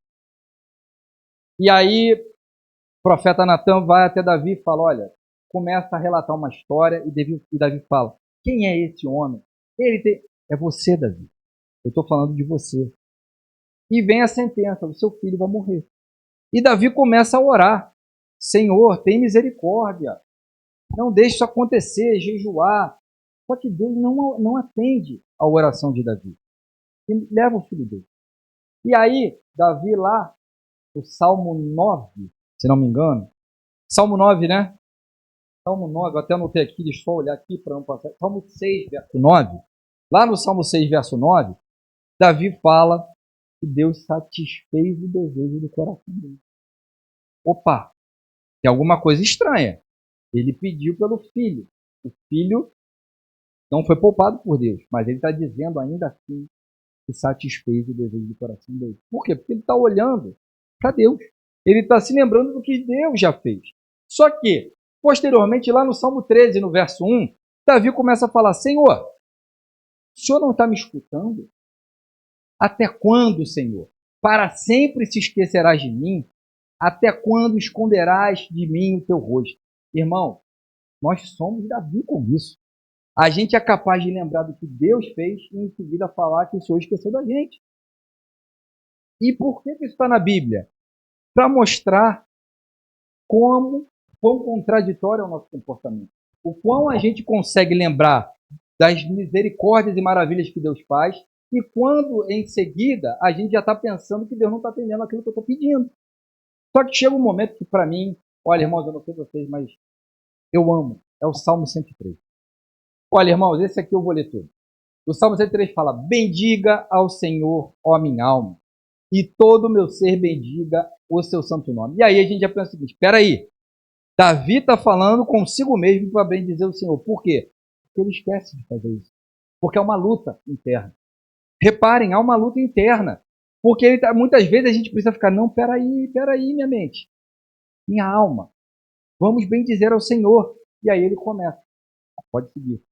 E aí, o profeta Natan vai até Davi e fala, olha, começa a relatar uma história e Davi fala, quem é esse homem? É você, Davi. Eu estou falando de você. E vem a sentença, o seu filho vai morrer. E Davi começa a orar. Senhor, tem misericórdia. Não deixe isso acontecer, jejuar. Só que Deus não atende a oração de Davi. E leva o filho dele. E aí, Davi lá, o Salmo 9, se não me engano. Salmo 9, né? Salmo 9, eu até anotei aqui, deixa eu só olhar aqui para não passar. Salmo 6, verso 9. Lá no Salmo 6, verso 9, Davi fala que Deus satisfez o desejo do coração dele. Opa, tem alguma coisa estranha. Ele pediu pelo filho. O filho não foi poupado por Deus, mas ele está dizendo ainda assim que satisfez o desejo do coração dele. Por quê? Porque ele está olhando para Deus. Ele está se lembrando do que Deus já fez. Só que, posteriormente, lá no Salmo 13, no verso 1, Davi começa a falar: Senhor, o Senhor não está me escutando? Até quando, Senhor? Para sempre se esquecerás de mim? Até quando esconderás de mim o teu rosto? Irmão, nós somos Davi com isso. A gente é capaz de lembrar do que Deus fez e em seguida falar que o Senhor esqueceu da gente. E por que isso está na Bíblia? Para mostrar quão contraditório é o nosso comportamento. O quão a gente consegue lembrar das misericórdias e maravilhas que Deus faz e quando, em seguida, a gente já está pensando que Deus não está atendendo aquilo que eu estou pedindo. Só que chega um momento que, para mim, olha, irmãos, eu não sei vocês, mas eu amo. É o Salmo 103. Olha, irmãos, esse aqui eu vou ler tudo. O Salmo 103 fala: bendiga ao Senhor, ó minha alma, e todo o meu ser bendiga o seu santo nome. E aí a gente já pensa o seguinte: espera aí, Davi está falando consigo mesmo para bendizer o Senhor. Por quê? Porque ele esquece de fazer isso. Porque é uma luta interna. Reparem, há uma luta interna. Porque muitas vezes a gente precisa ficar: não, peraí, minha mente, minha alma, vamos bendizer ao Senhor. E aí ele começa. Pode seguir.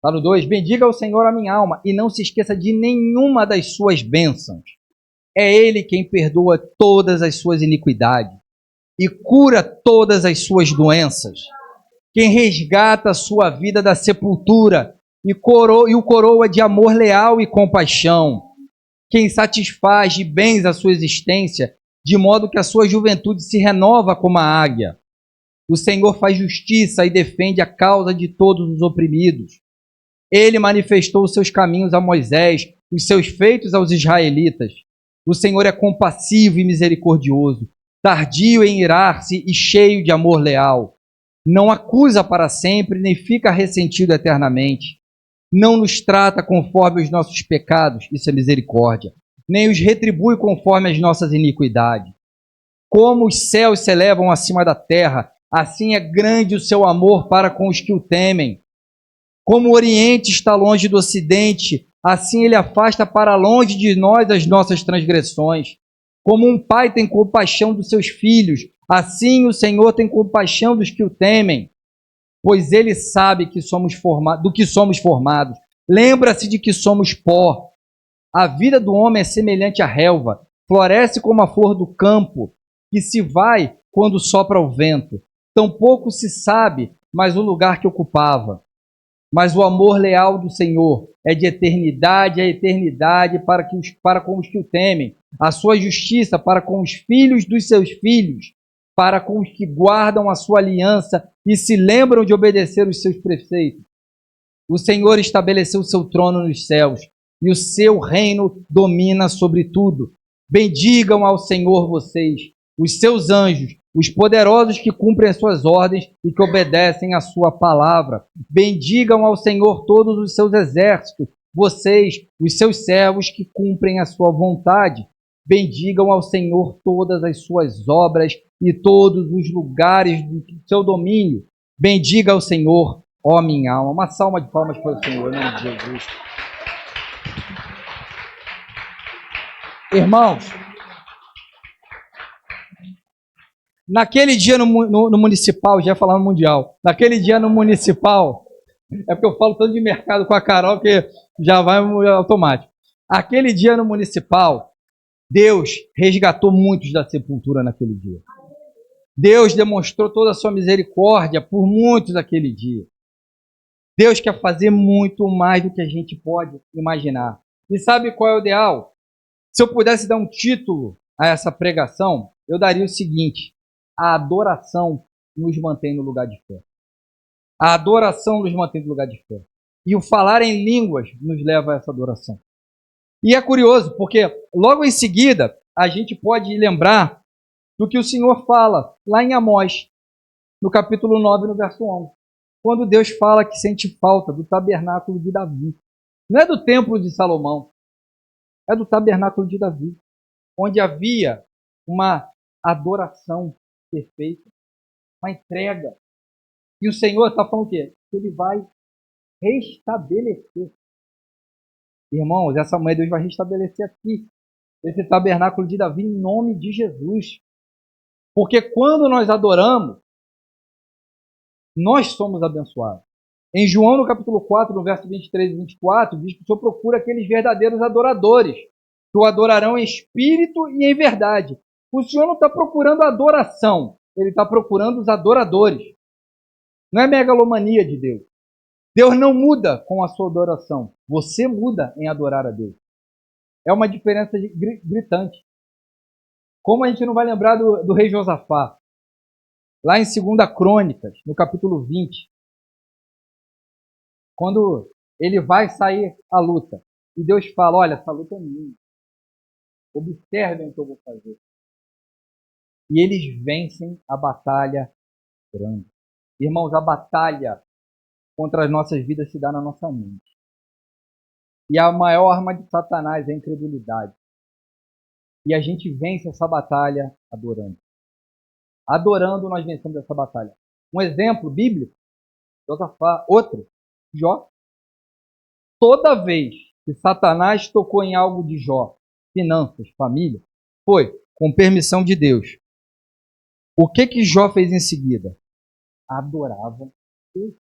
Lá no 2, bendiga ao Senhor a minha alma e não se esqueça de nenhuma das suas bênçãos. É Ele quem perdoa todas as suas iniquidades e cura todas as suas doenças. Quem resgata a sua vida da sepultura e o coroa de amor leal e compaixão. Quem satisfaz de bens a sua existência, de modo que a sua juventude se renova como a águia. O Senhor faz justiça e defende a causa de todos os oprimidos. Ele manifestou os seus caminhos a Moisés, os seus feitos aos israelitas. O Senhor é compassivo e misericordioso, tardio em irar-se e cheio de amor leal. Não acusa para sempre, nem fica ressentido eternamente. Não nos trata conforme os nossos pecados, isso é misericórdia, nem os retribui conforme as nossas iniquidades. Como os céus se elevam acima da terra, assim é grande o seu amor para com os que o temem. Como o Oriente está longe do Ocidente, assim ele afasta para longe de nós as nossas transgressões. Como um pai tem compaixão dos seus filhos, assim o Senhor tem compaixão dos que o temem. Pois ele sabe que do que somos formados. Lembra-se de que somos pó. A vida do homem é semelhante à relva, floresce como a flor do campo, que se vai quando sopra o vento. Tampouco se sabe mais o lugar que ocupava. Mas o amor leal do Senhor é de eternidade a eternidade para com os que o temem. A sua justiça para com os filhos dos seus filhos, para com os que guardam a sua aliança e se lembram de obedecer os seus preceitos. O Senhor estabeleceu o seu trono nos céus e o seu reino domina sobre tudo. Bendigam ao Senhor vocês, os seus anjos, os poderosos que cumprem as suas ordens e que obedecem à sua palavra. Bendigam ao Senhor todos os seus exércitos, vocês, os seus servos que cumprem a sua vontade. Bendigam ao Senhor todas as suas obras e todos os lugares do seu domínio. Bendiga ao Senhor, ó minha alma. Uma salva de palmas para o Senhor, em nome de Jesus. Irmãos, naquele dia no municipal, já ia falar no mundial, naquele dia no municipal, é porque eu falo tanto de mercado com a Carol que já vai automático. Aquele dia no municipal, Deus resgatou muitos da sepultura naquele dia. Deus demonstrou toda a sua misericórdia por muitos naquele dia. Deus quer fazer muito mais do que a gente pode imaginar. E sabe qual é o ideal? Se eu pudesse dar um título a essa pregação, eu daria o seguinte: a adoração nos mantém no lugar de fé. A adoração nos mantém no lugar de fé. E o falar em línguas nos leva a essa adoração. E é curioso, porque logo em seguida a gente pode lembrar do que o Senhor fala lá em Amós. no capítulo 9, no verso 11. Quando Deus fala que sente falta do tabernáculo de Davi. Não é do templo de Salomão, é do tabernáculo de Davi, onde havia uma adoração perfeita, uma entrega. E o Senhor está falando o quê? Ele vai restabelecer. Irmãos, essa manhã Deus vai restabelecer aqui esse tabernáculo de Davi em nome de Jesus. Porque quando nós adoramos, nós somos abençoados. Em João, no capítulo 4, no verso 23 e 24, diz que o Senhor procura aqueles verdadeiros adoradores, que o adorarão em espírito e em verdade. O Senhor não está procurando adoração, Ele está procurando os adoradores. Não é megalomania de Deus. Deus não muda com a sua adoração. Você muda em adorar a Deus. É uma diferença gritante. Como a gente não vai lembrar do rei Josafá? Lá em 2 Crônicas, no capítulo 20, quando ele vai sair à luta, e Deus fala, olha, essa luta é minha. Observem o que eu vou fazer. E eles vencem a batalha grande. Irmãos, a batalha contra as nossas vidas se dá na nossa mente. E a maior arma de Satanás é a incredulidade. E a gente vence essa batalha adorando. Adorando, nós vencemos essa batalha. Um exemplo bíblico, Josafá, outro, Jó. Toda vez que Satanás tocou em algo de Jó, finanças, família, foi com permissão de Deus. O que Jó fez em seguida? Adorava Deus.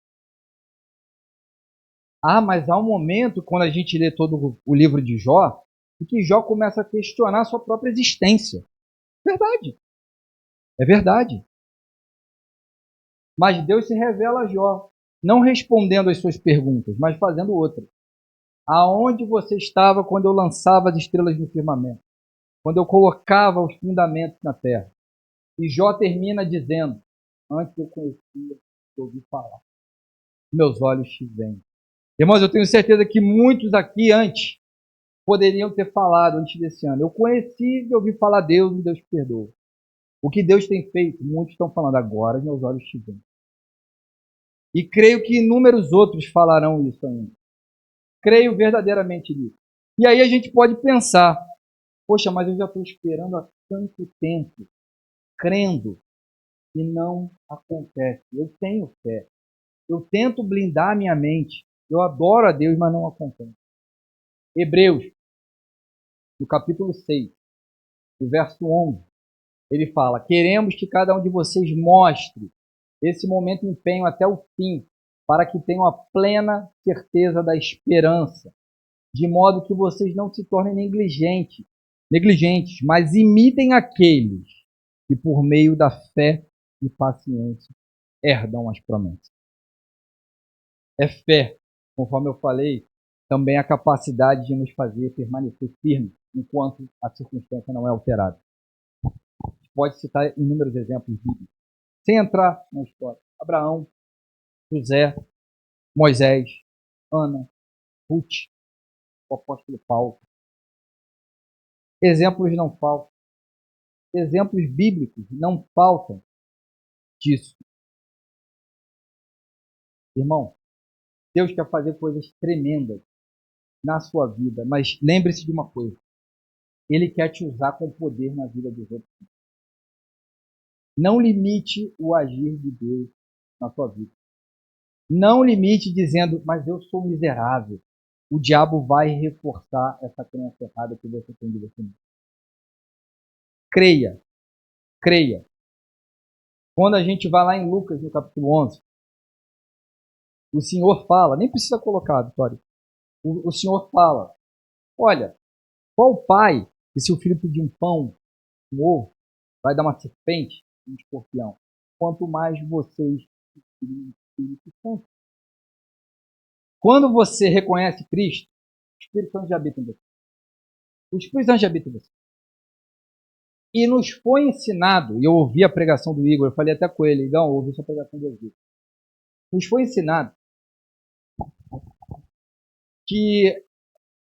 Mas há um momento, quando a gente lê todo o livro de Jó, em que Jó começa a questionar a sua própria existência. Verdade. É verdade. Mas Deus se revela a Jó, não respondendo às suas perguntas, mas fazendo outra. Aonde você estava quando eu lançava as estrelas no firmamento? Quando eu colocava os fundamentos na terra? E Jó termina dizendo, antes eu conhecia, eu ouvi falar. Meus olhos te veem. Irmãos, eu tenho certeza que muitos aqui antes poderiam ter falado antes desse ano. Eu conheci e ouvi falar Deus e Deus perdoa. O que Deus tem feito, muitos estão falando agora, meus olhos te veem. E creio que inúmeros outros falarão isso ainda. Creio verdadeiramente nisso. E aí a gente pode pensar, poxa, mas eu já estou esperando há tanto tempo, crendo, e não acontece. Eu tenho fé. Eu tento blindar minha mente. Eu adoro a Deus, mas não acontece. Hebreus, no capítulo 6, no verso 11, ele fala, queremos que cada um de vocês mostre esse momento de empenho até o fim, para que tenham a plena certeza da esperança, de modo que vocês não se tornem negligentes, mas imitem aqueles que, por meio da fé e paciência, herdam as promessas. É fé, conforme eu falei, também a capacidade de nos fazer permanecer firmes enquanto a circunstância não é alterada. Pode citar inúmeros exemplos bíblicos. Sem entrar na história. Abraão, José, Moisés, Ana, Ruth, o apóstolo Paulo. Exemplos não faltam. Exemplos bíblicos não faltam disso. Irmão, Deus quer fazer coisas tremendas na sua vida, mas lembre-se de uma coisa. Ele quer te usar com poder na vida dos outros. Não limite o agir de Deus na sua vida. Não limite dizendo, mas eu sou miserável. O diabo vai reforçar essa crença errada que você tem de você mesmo. Creia. Creia. Quando a gente vai lá em Lucas, no capítulo 11, o Senhor fala, nem precisa colocar, Vitória. O Senhor fala, olha, qual pai que se o filho pedir um pão, um ovo, vai dar uma serpente, um escorpião? Quanto mais vocês, Espírito Santo. Quando você reconhece Cristo, o Espírito Santo já habita em você. O Espírito Santo já habita em você. E nos foi ensinado, e eu ouvi a pregação do Igor, eu falei até com ele, Igão, eu ouvi sua pregação de ouvido. Nos foi ensinado que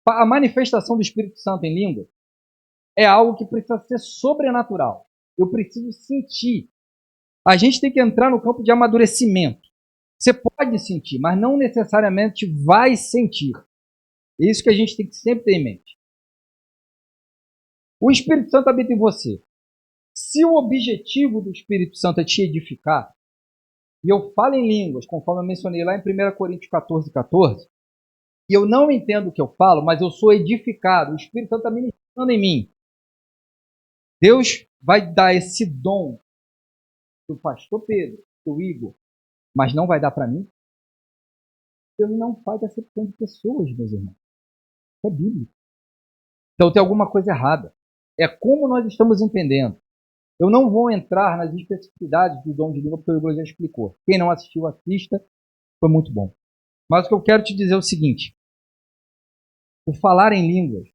a manifestação do Espírito Santo em língua é algo que precisa ser sobrenatural. Eu preciso sentir A gente tem que entrar no campo de amadurecimento. Você pode sentir, mas não necessariamente vai sentir. É isso que a gente tem que sempre ter em mente. O Espírito Santo habita em você. Se o objetivo do Espírito Santo é te edificar, e eu falo em línguas, conforme eu mencionei lá em 1 Coríntios 14, e eu não entendo o que eu falo, mas eu sou edificado, o Espírito Santo está ministrando em mim. Deus vai dar esse dom do pastor Pedro, do Igor, mas não vai dar para mim? Deus não faz acepção de pessoas, meus irmãos. Isso é bíblico. Então tem alguma coisa errada. É como nós estamos entendendo. Eu não vou entrar nas especificidades do dom de língua, porque o Igor já explicou. Quem não assistiu, assista. Foi muito bom. Mas o que eu quero te dizer é o seguinte. O falar em línguas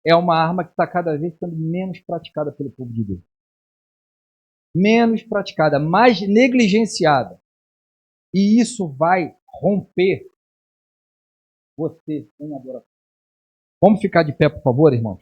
é uma arma que está cada vez sendo menos praticada pelo povo de Deus. Menos praticada, mais negligenciada. E isso vai romper você em adoração. Vamos ficar de pé, por favor, irmãos?